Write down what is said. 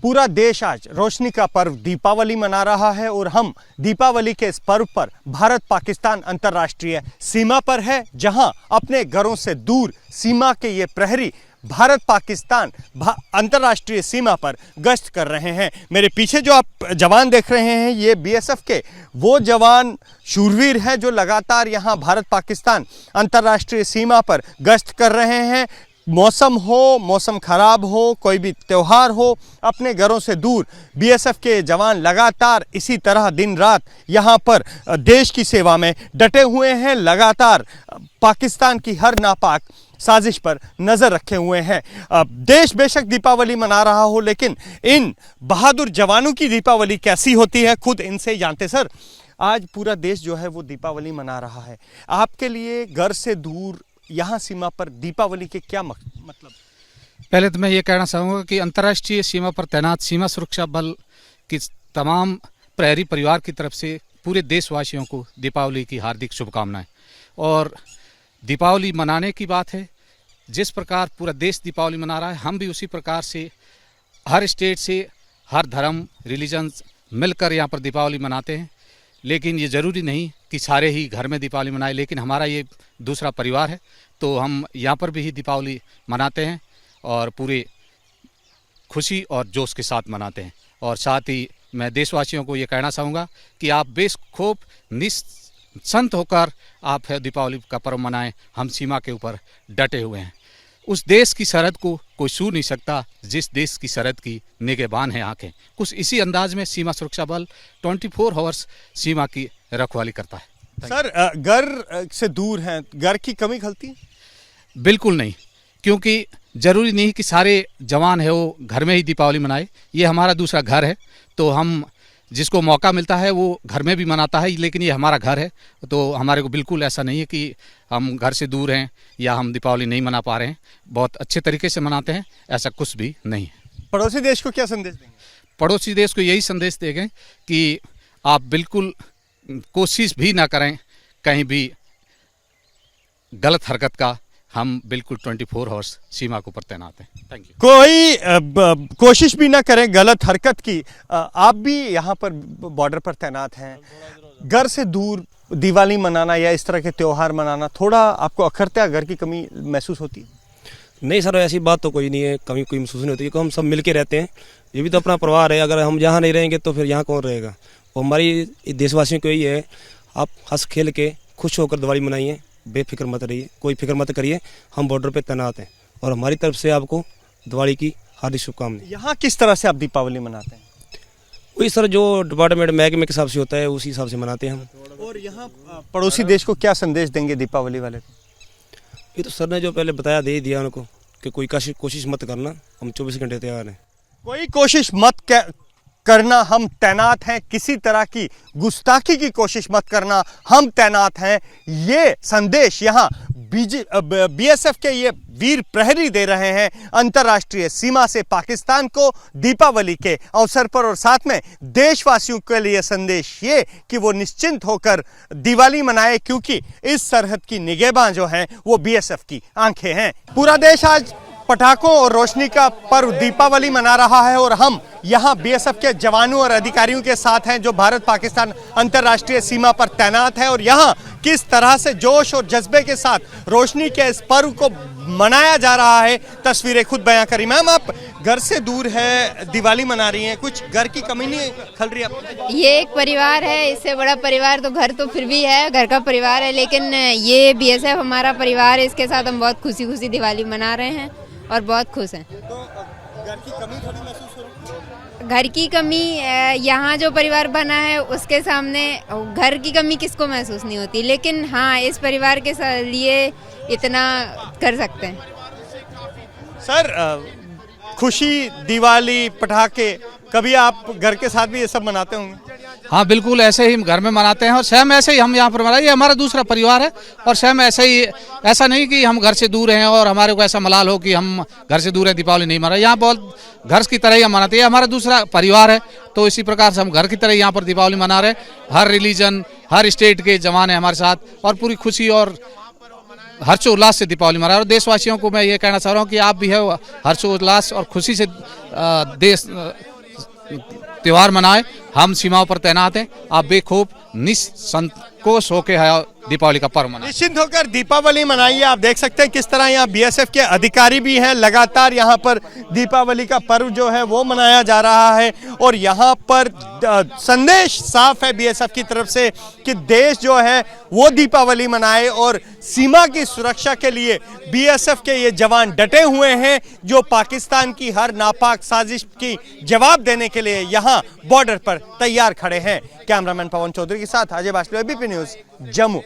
पूरा देश आज रोशनी का पर्व दीपावली मना रहा है और हम दीपावली के इस पर्व पर भारत पाकिस्तान अंतर्राष्ट्रीय सीमा पर है, जहां अपने घरों से दूर सीमा के ये प्रहरी भारत पाकिस्तान अंतर्राष्ट्रीय सीमा पर गश्त कर रहे हैं। मेरे पीछे जो आप जवान देख रहे हैं, ये बीएसएफ के वो जवान शूरवीर हैं जो लगातार यहाँ भारत पाकिस्तान अंतर्राष्ट्रीय सीमा पर गश्त कर रहे हैं। मौसम हो, मौसम खराब हो, कोई भी त्यौहार हो, अपने घरों से दूर बीएसएफ के जवान लगातार इसी तरह दिन रात यहाँ पर देश की सेवा में डटे हुए हैं। लगातार पाकिस्तान की हर नापाक साजिश पर नजर रखे हुए हैं। देश बेशक दीपावली मना रहा हो, लेकिन इन बहादुर जवानों की दीपावली कैसी होती है खुद इनसे जानते। सर, आज पूरा देश जो है वो दीपावली मना रहा है, आपके लिए घर से दूर यहाँ सीमा पर दीपावली के क्या मतलब? पहले तो मैं ये कहना चाहूँगा कि अंतर्राष्ट्रीय सीमा पर तैनात सीमा सुरक्षा बल की तमाम प्रहरी परिवार की तरफ से पूरे देशवासियों को दीपावली की हार्दिक शुभकामनाएं। और दीपावली मनाने की बात है, जिस प्रकार पूरा देश दीपावली मना रहा है, हम भी उसी प्रकार से हर स्टेट से हर धर्म रिलीजन्स मिलकर यहाँ पर दीपावली मनाते हैं। लेकिन ये ज़रूरी नहीं कि सारे ही घर में दीपावली मनाएं, लेकिन हमारा ये दूसरा परिवार है तो हम यहाँ पर भी ही दीपावली मनाते हैं और पूरे खुशी और जोश के साथ मनाते हैं। और साथ ही मैं देशवासियों को ये कहना चाहूँगा कि आप बेखौफ निश्चिंत होकर आप दीपावली का पर्व मनाएं। हम सीमा के ऊपर डटे हुए हैं। उस देश की सरहद को कोई छू नहीं सकता जिस देश की सरहद की निगहबान है आंखें। कुछ इसी अंदाज में सीमा सुरक्षा बल 24 आवर्स सीमा की रखवाली करता है। सर, घर से दूर हैं, घर की कमी खलती है? बिल्कुल नहीं, क्योंकि ज़रूरी नहीं कि सारे जवान है वो घर में ही दीपावली मनाए। ये हमारा दूसरा घर है, तो हम जिसको मौका मिलता है वो घर में भी मनाता है, लेकिन ये हमारा घर है तो हमारे को बिल्कुल ऐसा नहीं है कि हम घर से दूर हैं या हम दीपावली नहीं मना पा रहे हैं। बहुत अच्छे तरीके से मनाते हैं, ऐसा कुछ भी नहीं है। पड़ोसी देश को क्या संदेश देंगे? पड़ोसी देश को यही संदेश देंगे कि आप बिल्कुल कोशिश भी ना करें कहीं भी गलत हरकत का। हम बिल्कुल 24 आवर्स सीमा के ऊपर तैनात हैं। Thank you. कोई कोशिश भी ना करें गलत हरकत की। आप भी यहाँ पर बॉर्डर पर तैनात हैं। घर से दूर दिवाली मनाना या इस तरह के त्यौहार मनाना थोड़ा आपको अखरता घर की कमी महसूस होती है? नहीं सर, ऐसी बात तो कोई नहीं है, कमी कोई महसूस नहीं होती, क्योंकि हम सब मिलके रहते हैं। ये भी तो अपना परिवार है। अगर हम यहाँ नहीं रहेंगे तो फिर यहाँ कौन रहेगा? और हमारी देशवासियों को यही है, आप हंस खेल के खुश होकर दिवाली मनाइए, बेफिक्र मत रहिए, कोई फिक्र मत करिए। हम बॉर्डर पे तैनात हैं और हमारी तरफ से आपको दिवाली की हार्दिक शुभकामनाएं। यहाँ किस तरह से आप दीपावली मनाते हैं? वही सर, जो डिपार्टमेंट महकमे के हिसाब से होता है उसी हिसाब से मनाते हैं हम। और यहाँ पड़ोसी देश को क्या संदेश देंगे दीपावली वाले? ये तो सर ने जो पहले बताया दे दिया उनको कि कोई कोशिश मत करना, हम 24 घंटे तैयार हैं। कोई कोशिश मत करना, हम तैनात हैं। किसी तरह की गुस्ताखी की कोशिश मत करना, हम तैनात हैं। ये संदेश यहाँ बीएसएफ के ये वीर प्रहरी दे रहे हैं अंतर्राष्ट्रीय सीमा से पाकिस्तान को दीपावली के अवसर पर। और साथ में देशवासियों के लिए संदेश ये कि वो निश्चिंत होकर दिवाली मनाए, क्योंकि इस सरहद की निगहबान जो हैं वो बीएसएफ की आंखें हैं। पूरा देश आज पटाखों और रोशनी का पर्व दीपावली मना रहा है और हम यहाँ बीएसएफ के जवानों और अधिकारियों के साथ हैं जो भारत पाकिस्तान अंतर्राष्ट्रीय सीमा पर तैनात है। और यहाँ किस तरह से जोश और जज्बे के साथ रोशनी के इस पर्व को मनाया जा रहा है, तस्वीरें खुद बयां करी। मैम, आप घर से दूर है, दिवाली मना रही हैं, कुछ घर की कमी नहीं खल रही आपको? ये एक परिवार है, इससे बड़ा परिवार तो घर तो फिर भी है, घर का परिवार है, लेकिन ये बीएसएफ हमारा परिवार है, इसके साथ हम बहुत खुशी खुशी दिवाली मना रहे हैं और बहुत खुश हैं। तो घर की कमी थोड़ी महसूस हो रही है? घर की कमी, यहाँ जो परिवार बना है उसके सामने घर की कमी किसको महसूस नहीं होती, लेकिन हाँ इस परिवार के लिए इतना कर सकते हैं। सर, खुशी, दिवाली, पटाखे, कभी आप घर के साथ भी ये सब मनाते होंगे? हाँ बिल्कुल, ऐसे ही घर में मनाते हैं और सेम ऐसे ही हम यहाँ पर मनाए। ये हमारा दूसरा परिवार है और सेम ऐसे ही, ऐसा नहीं कि हम घर से दूर हैं और हमारे को ऐसा मलाल हो कि हम घर से दूर हैं दीपावली नहीं मना। यहाँ बहुत घर की तरह ही हम मनाते हैं, हमारा दूसरा परिवार है, तो इसी प्रकार से हम घर की तरह यहाँ पर दीपावली मना रहे हैं। हर रिलीजन, हर स्टेट के जवान हैं हमारे साथ और पूरी खुशी और हर्षोल्लास से दीपावली मना रहे हैं। और देशवासियों को मैं ये कहना चाह रहा हूँ कि आप भी है हर्षोल्लास और खुशी से देश त्योहार मनाएं। हम सीमाओं पर तैनात हैं, आप बेखौफ निसंकोच होकर दीपावली का पर्व मनाएं। निश्चिंत होकर दीपावली मनाइए। आप देख सकते हैं किस तरह यहाँ बीएसएफ के अधिकारी भी हैं, लगातार यहाँ पर दीपावली का पर्व जो है वो मनाया जा रहा है और यहाँ पर संदेश साफ है बीएसएफ की तरफ से कि देश जो है वो दीपावली मनाए और सीमा की सुरक्षा के लिए बीएसएफ के ये जवान डटे हुए हैं जो पाकिस्तान की हर नापाक साजिश की जवाब देने के लिए यहाँ बॉर्डर पर तैयार खड़े हैं। कैमरामैन पवन चौधरी के साथ अजय बासले, एबीपी न्यूज़, जम्मू।